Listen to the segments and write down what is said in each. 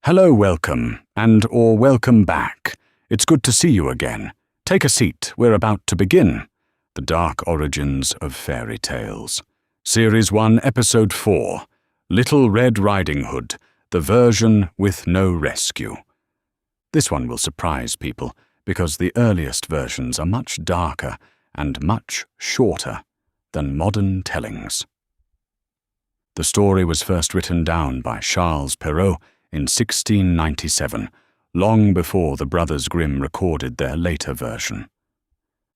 Hello, welcome, or welcome back. It's good to see you again. Take a seat, we're about to begin. The Dark Origins of Fairy Tales. Series 1, Episode 4. Little Red Riding Hood, the version with no rescue. This one will surprise people, because the earliest versions are much darker and much shorter than modern tellings. The story was first written down by Charles Perrault in 1697, long before the Brothers Grimm recorded their later version.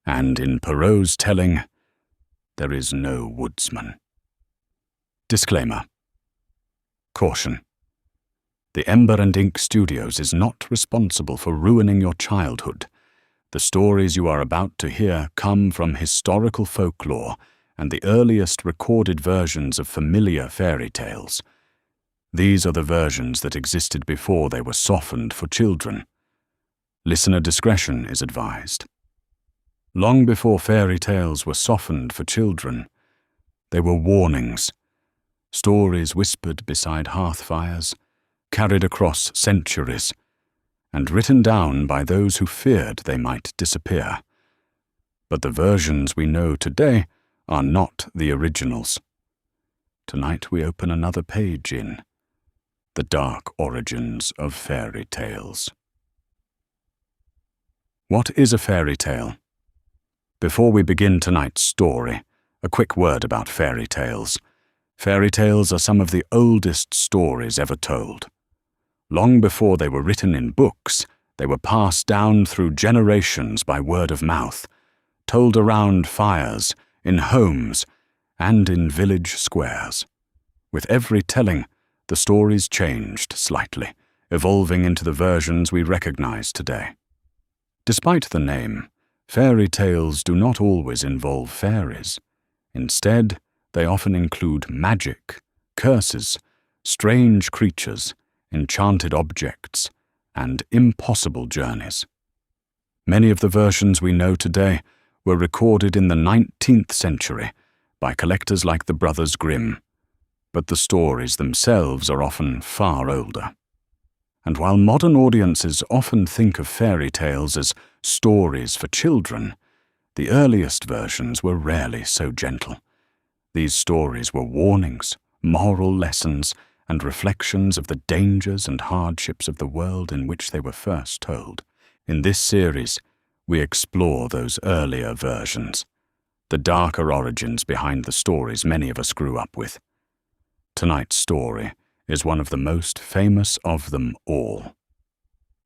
And in Perrault's telling, there is no woodsman. Disclaimer. Caution. The Ember and Ink Studios is not responsible for ruining your childhood. The stories you are about to hear come from historical folklore and the earliest recorded versions of familiar fairy tales. These are the versions that existed before they were softened for children. Listener discretion is advised. Long before fairy tales were softened for children, they were warnings, stories whispered beside hearth fires, carried across centuries, and written down by those who feared they might disappear. But the versions we know today are not the originals. Tonight we open another page in The Dark Origins of Fairy Tales. What is a fairy tale? Before we begin tonight's story, a quick word about fairy tales. Fairy tales are some of the oldest stories ever told. Long before they were written in books, they were passed down through generations by word of mouth, told around fires, in homes, and in village squares. With every telling, the stories changed slightly, evolving into the versions we recognize today. Despite the name, fairy tales do not always involve fairies. Instead, they often include magic, curses, strange creatures, enchanted objects, and impossible journeys. Many of the versions we know today were recorded in the 19th century by collectors like the Brothers Grimm, but the stories themselves are often far older. And while modern audiences often think of fairy tales as stories for children, the earliest versions were rarely so gentle. These stories were warnings, moral lessons, and reflections of the dangers and hardships of the world in which they were first told. In this series, we explore those earlier versions, the darker origins behind the stories many of us grew up with. Tonight's story is one of the most famous of them all.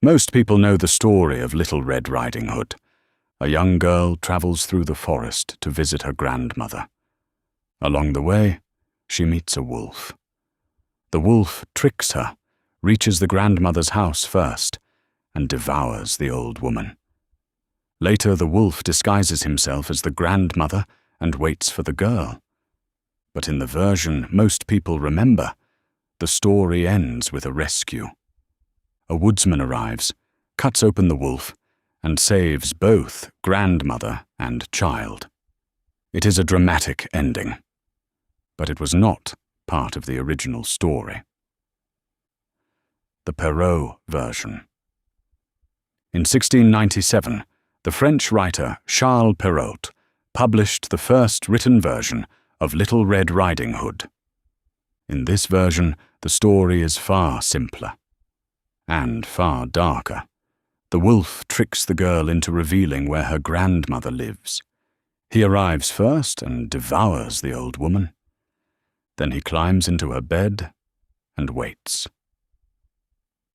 Most people know the story of Little Red Riding Hood. A young girl travels through the forest to visit her grandmother. Along the way, she meets a wolf. The wolf tricks her, reaches the grandmother's house first, and devours the old woman. Later, the wolf disguises himself as the grandmother and waits for the girl. But in the version most people remember, the story ends with a rescue. A woodsman arrives, cuts open the wolf, and saves both grandmother and child. It is a dramatic ending, but it was not part of the original story. The Perrault version. In 1697, the French writer Charles Perrault published the first written version of Little Red Riding Hood. In this version, the story is far simpler and far darker. The wolf tricks the girl into revealing where her grandmother lives. He arrives first and devours the old woman. Then he climbs into her bed and waits.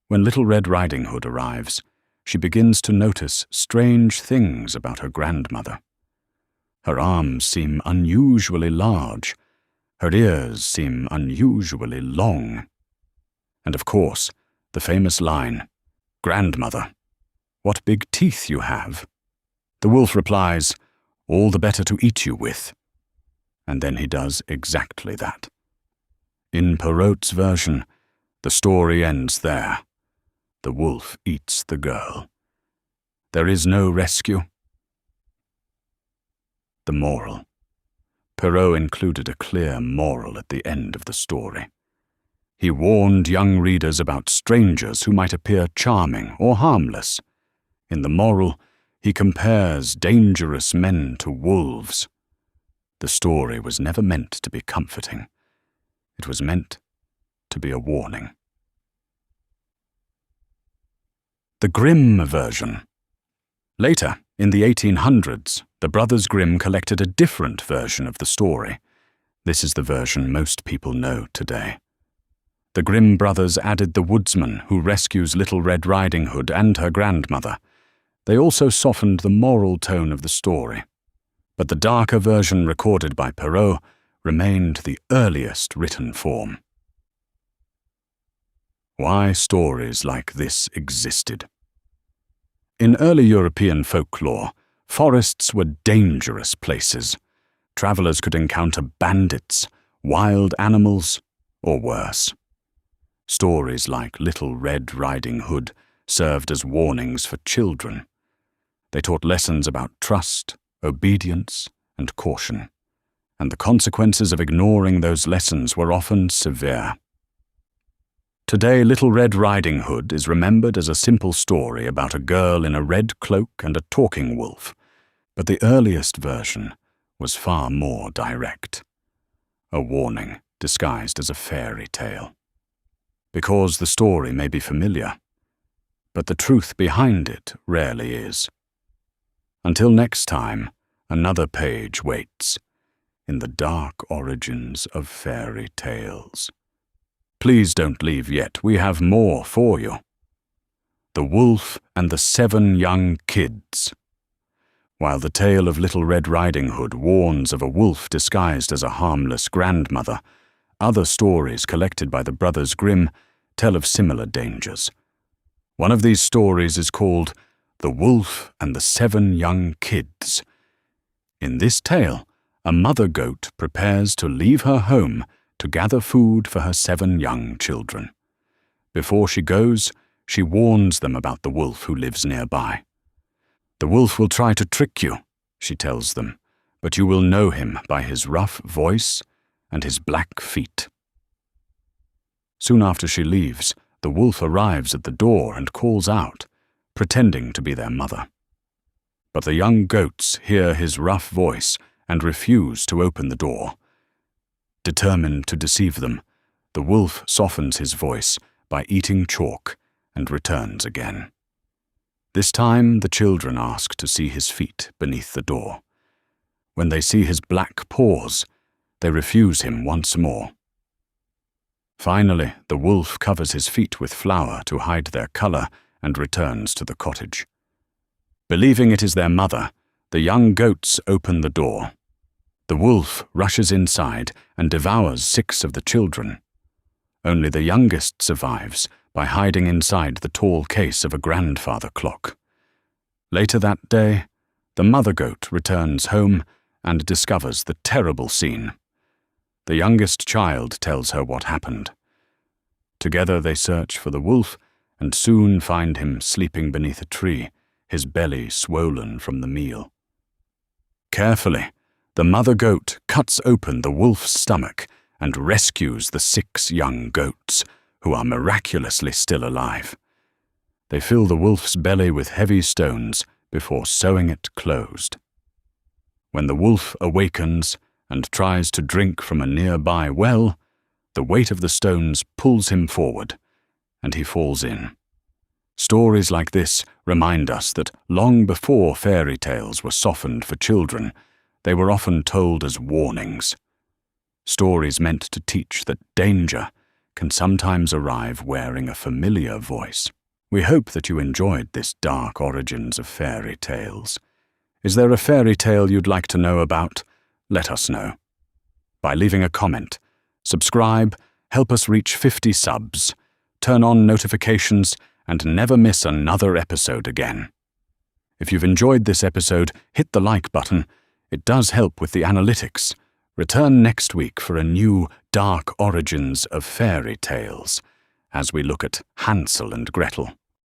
When Little Red Riding Hood arrives, she begins to notice strange things about her grandmother. Her arms seem unusually large. Her ears seem unusually long. And of course, the famous line, "Grandmother, what big teeth you have." The wolf replies, "All the better to eat you with." And then he does exactly that. In Perrault's version, the story ends there. The wolf eats the girl. There is no rescue. The moral. Perrault included a clear moral at the end of the story. He warned young readers about strangers who might appear charming or harmless. In the moral, he compares dangerous men to wolves. The story was never meant to be comforting. It was meant to be a warning. The Grimm version. Later, in the 1800s, the Brothers Grimm collected a different version of the story. This is the version most people know today. The Grimm brothers added the woodsman who rescues Little Red Riding Hood and her grandmother. They also softened the moral tone of the story. But the darker version recorded by Perrault remained the earliest written form. Why stories like this existed. In early European folklore, forests were dangerous places. Travelers could encounter bandits, wild animals, or worse. Stories like Little Red Riding Hood served as warnings for children. They taught lessons about trust, obedience, and caution, and the consequences of ignoring those lessons were often severe. Today, Little Red Riding Hood is remembered as a simple story about a girl in a red cloak and a talking wolf, but the earliest version was far more direct. A warning disguised as a fairy tale. Because the story may be familiar, but the truth behind it rarely is. Until next time, another page waits in the dark origins of fairy tales. Please don't leave yet, we have more for you. The Wolf and the 7 Young Kids. While the tale of Little Red Riding Hood warns of a wolf disguised as a harmless grandmother, other stories collected by the Brothers Grimm tell of similar dangers. One of these stories is called The Wolf and the 7 Young Kids. In this tale, a mother goat prepares to leave her home to gather food for her 7 young children. Before she goes, she warns them about the wolf who lives nearby. The wolf will try to trick you, she tells them, but you will know him by his rough voice and his black feet. Soon after she leaves, the wolf arrives at the door and calls out, pretending to be their mother. But the young goats hear his rough voice and refuse to open the door. Determined to deceive them, the wolf softens his voice by eating chalk and returns again. This time the children ask to see his feet beneath the door. When they see his black paws, they refuse him once more. Finally, the wolf covers his feet with flour to hide their color and returns to the cottage. Believing it is their mother, the young goats open the door. The wolf rushes inside and devours 6 of the children. Only the youngest survives by hiding inside the tall case of a grandfather clock. Later that day, the mother goat returns home and discovers the terrible scene. The youngest child tells her what happened. Together they search for the wolf and soon find him sleeping beneath a tree, his belly swollen from the meal. Carefully, the mother goat cuts open the wolf's stomach and rescues the 6 young goats, who are miraculously still alive. They fill the wolf's belly with heavy stones before sewing it closed. When the wolf awakens and tries to drink from a nearby well, the weight of the stones pulls him forward, and he falls in. Stories like this remind us that long before fairy tales were softened for children, they were often told as warnings. Stories meant to teach that danger can sometimes arrive wearing a familiar voice. We hope that you enjoyed this dark origins of fairy tales. Is there a fairy tale you'd like to know about? Let us know. By leaving a comment, subscribe, help us reach 50 subs, turn on notifications, and never miss another episode again. If you've enjoyed this episode, hit the like button. It does help with the analytics. Return next week for a new dark origins of fairy tales as we look at Hansel and Gretel.